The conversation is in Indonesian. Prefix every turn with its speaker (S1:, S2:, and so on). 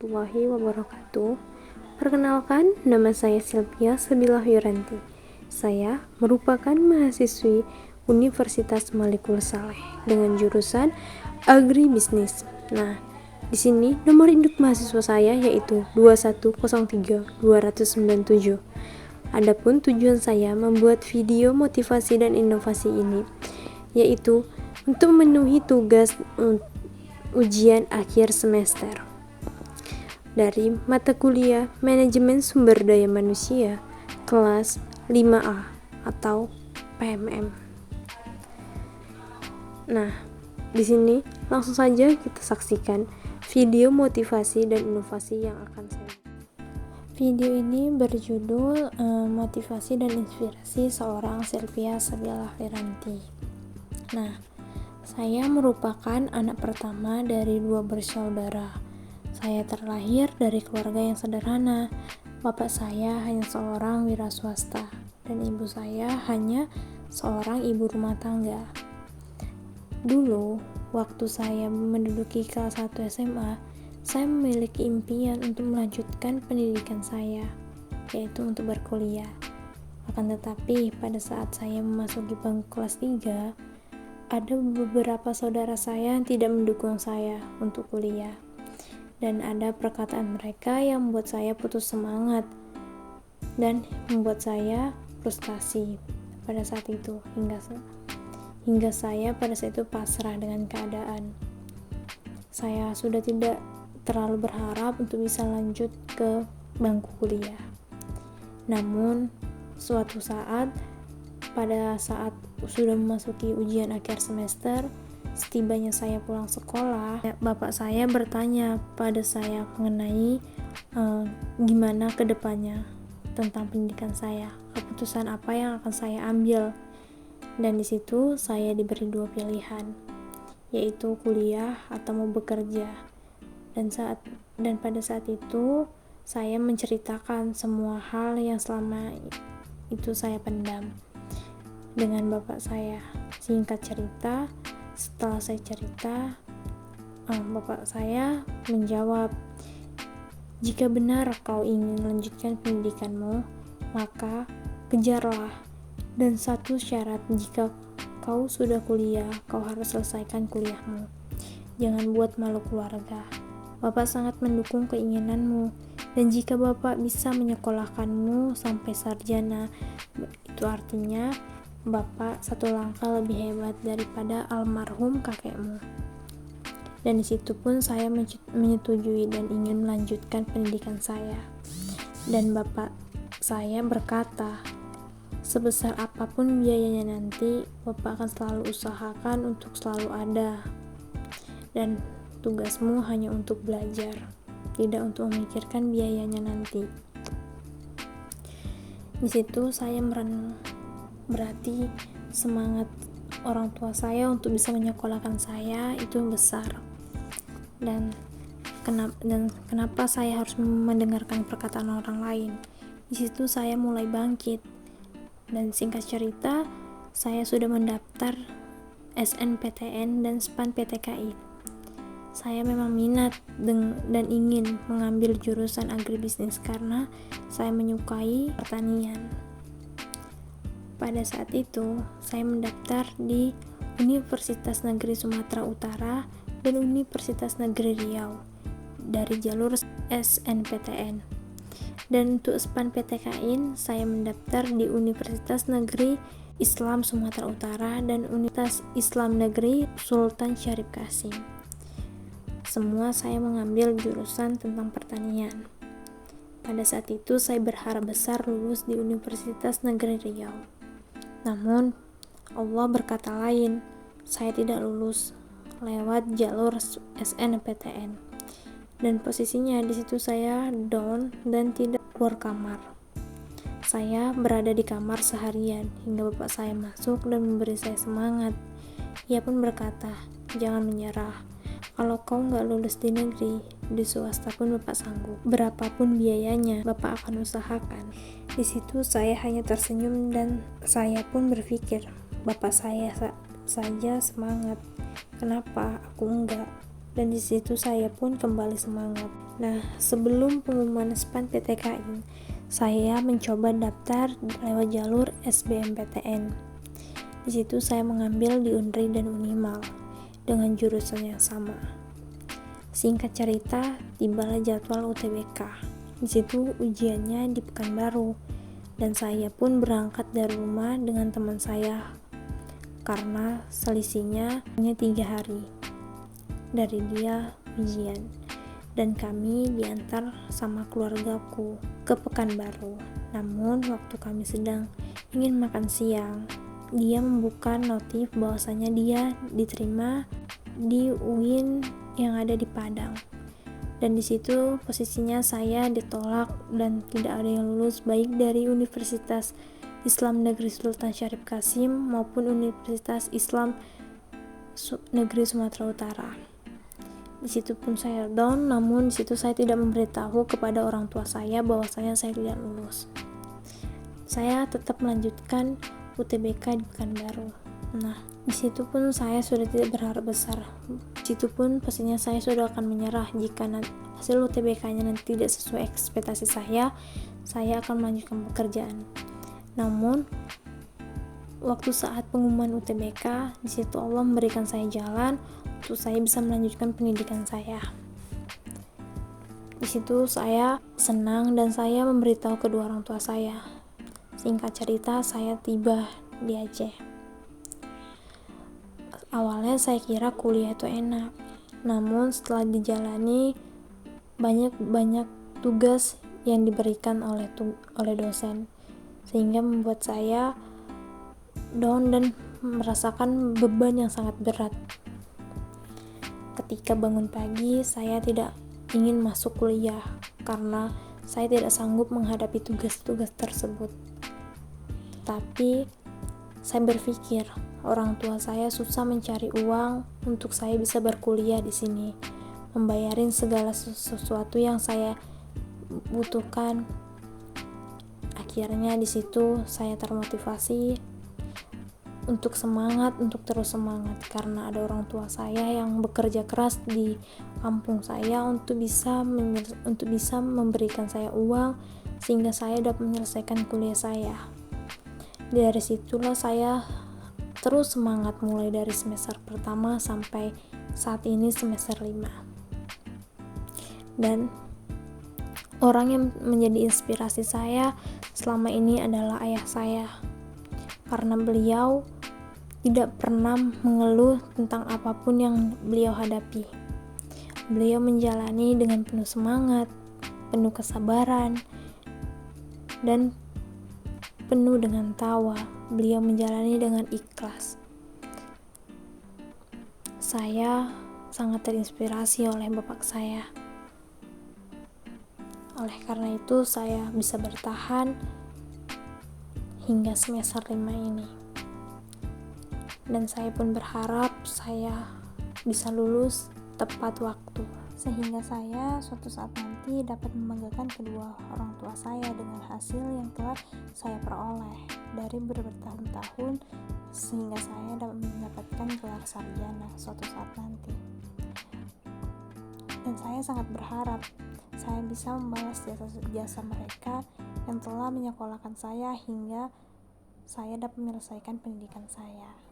S1: warahmatullahi wabarakatuh. Perkenalkan, nama saya Sylvia Sabilah Yuranti. Saya merupakan mahasiswi Universitas Malikul Saleh dengan jurusan Agribisnis. Nah, di sini nomor induk mahasiswa saya yaitu 2103297. Adapun tujuan saya membuat video motivasi dan inovasi ini yaitu untuk memenuhi tugas ujian akhir semester dari mata kuliah Manajemen Sumber Daya Manusia kelas 5A atau PMM. Nah, di sini langsung saja kita saksikan video motivasi dan inovasi yang akan saya. Video ini berjudul Motivasi dan Inspirasi Seorang Sylvia Sabilah Yuranti. Nah, saya merupakan anak pertama dari 2 bersaudara. Saya terlahir dari keluarga yang sederhana. Bapak saya hanya seorang wira swasta dan ibu saya hanya seorang ibu rumah tangga. Dulu, waktu saya menduduki kelas 1 SMA, saya memiliki impian untuk melanjutkan pendidikan saya, yaitu untuk berkuliah. Akan tetapi, pada saat saya memasuki bangku kelas 3, ada beberapa saudara saya yang tidak mendukung saya untuk kuliah. Dan ada perkataan mereka yang membuat saya putus semangat dan membuat saya frustasi pada saat itu hingga saya pada saat itu pasrah dengan keadaan. Saya sudah tidak terlalu berharap untuk bisa lanjut ke bangku kuliah. Namun suatu saat pada saat sudah memasuki ujian akhir semester, setibanya saya pulang sekolah, bapak saya bertanya pada saya mengenai gimana ke depannya tentang pendidikan saya, keputusan apa yang akan saya ambil. Dan di situ saya diberi 2 pilihan, yaitu kuliah atau mau bekerja. Dan pada saat itu saya menceritakan semua hal yang selama itu saya pendam dengan bapak saya. Singkat cerita, setelah saya cerita, bapak saya menjawab, "Jika benar kau ingin melanjutkan pendidikanmu, maka kejarlah. Dan satu syarat, jika kau sudah kuliah, kau harus selesaikan kuliahmu. Jangan buat malu keluarga. Bapak sangat mendukung keinginanmu, dan jika Bapak bisa menyekolahkanmu sampai sarjana, itu artinya Bapak satu langkah lebih hebat daripada almarhum kakekmu." Dan disitu pun saya menyetujui dan ingin melanjutkan pendidikan saya. Dan bapak saya berkata, "Sebesar apapun biayanya nanti, Bapak akan selalu usahakan untuk selalu ada. Dan tugasmu hanya untuk belajar, tidak untuk memikirkan biayanya nanti." Di situ saya merenung. Berarti semangat orang tua saya untuk bisa menyekolahkan saya itu besar. Dan kenapa saya harus mendengarkan perkataan orang lain? Di situ saya mulai bangkit. Dan singkat cerita, saya sudah mendaftar SNPTN dan SPAN PTKI. Saya memang minat dan ingin mengambil jurusan agribisnis karena saya menyukai pertanian. Pada saat itu, saya mendaftar di Universitas Negeri Sumatera Utara dan Universitas Negeri Riau dari jalur SNPTN. Dan untuk SPAN PTKI, saya mendaftar di Universitas Negeri Islam Sumatera Utara dan Universitas Islam Negeri Sultan Syarif Kasim. Semua saya mengambil jurusan tentang pertanian. Pada saat itu saya berharap besar lulus di Universitas Negeri Riau. Namun Allah berkata lain, saya tidak lulus lewat jalur SNPTN. Dan posisinya di situ saya down dan tidak keluar kamar. Saya berada di kamar seharian hingga bapak saya masuk dan memberi saya semangat. Ia pun berkata, "Jangan menyerah. Kalau kau nggak lulus di negeri, di swasta pun Bapak sanggup. Berapapun biayanya, Bapak akan usahakan." Di situ saya hanya tersenyum dan saya pun berpikir, bapak saya saja semangat, kenapa aku enggak? dan di situ saya pun kembali semangat. Nah, sebelum pengumuman SPAN PTKI, saya mencoba daftar lewat jalur SBMPTN. Di situ saya mengambil di Unri dan Unimal dengan jurusan yang sama. Singkat cerita, tibalah jadwal UTBK. Di situ ujiannya di Pekanbaru, dan saya pun berangkat dari rumah dengan teman saya karena selisihnya hanya 3 hari dari dia ujian, dan kami diantar sama keluargaku ke Pekanbaru. Namun waktu kami sedang ingin makan siang, dia membuka notif bahwasanya dia diterima di UIN yang ada di Padang, dan di situ posisinya saya ditolak dan tidak ada yang lulus, baik dari Universitas Islam Negeri Sultan Syarif Kasim maupun Universitas Islam Negeri Sumatera Utara. Di situ pun saya down, namun di situ saya tidak memberitahu kepada orang tua saya bahwasanya saya tidak lulus. Saya tetap melanjutkan UTBK di Pekanbaru. Nah, di situ pun saya sudah tidak berharap besar. Di situ pun pastinya saya sudah akan menyerah jika hasil UTBK-nya nanti tidak sesuai ekspektasi saya akan melanjutkan pekerjaan. Namun waktu saat pengumuman UTBK, di situ Allah memberikan saya jalan untuk saya bisa melanjutkan pendidikan saya. Di situ saya senang dan saya memberitahu kedua orang tua saya. Singkat cerita, saya tiba di Aceh. Awalnya saya kira kuliah itu enak, namun setelah dijalani banyak tugas yang diberikan oleh dosen, sehingga membuat saya down dan merasakan beban yang sangat berat. Ketika bangun pagi, saya tidak ingin masuk kuliah karena saya tidak sanggup menghadapi tugas-tugas tersebut. Tapi saya berpikir, orang tua saya susah mencari uang untuk saya bisa berkuliah di sini, membayarin segala sesuatu yang saya butuhkan. Akhirnya di situ saya termotivasi untuk terus semangat karena ada orang tua saya yang bekerja keras di kampung saya untuk bisa memberikan saya uang sehingga saya dapat menyelesaikan kuliah saya. Dari situlah saya terus semangat mulai dari semester pertama sampai saat ini semester 5. Dan orang yang menjadi inspirasi saya selama ini adalah ayah saya, karena beliau tidak pernah mengeluh tentang apapun yang beliau hadapi. Beliau menjalani dengan penuh semangat, penuh kesabaran, dan penuh dengan tawa. Beliau menjalani dengan ikhlas. Saya sangat terinspirasi oleh bapak saya. Oleh karena itu saya bisa bertahan hingga semester 5 ini. Dan saya pun berharap saya bisa lulus tepat waktu, sehingga saya suatu saat nanti dapat membanggakan kedua orang tua saya dengan hasil yang telah saya peroleh dari bertahun-tahun, sehingga saya dapat mendapatkan gelar sarjana suatu saat nanti. Dan saya sangat berharap saya bisa membalas jasa mereka yang telah menyekolahkan saya hingga saya dapat menyelesaikan pendidikan saya.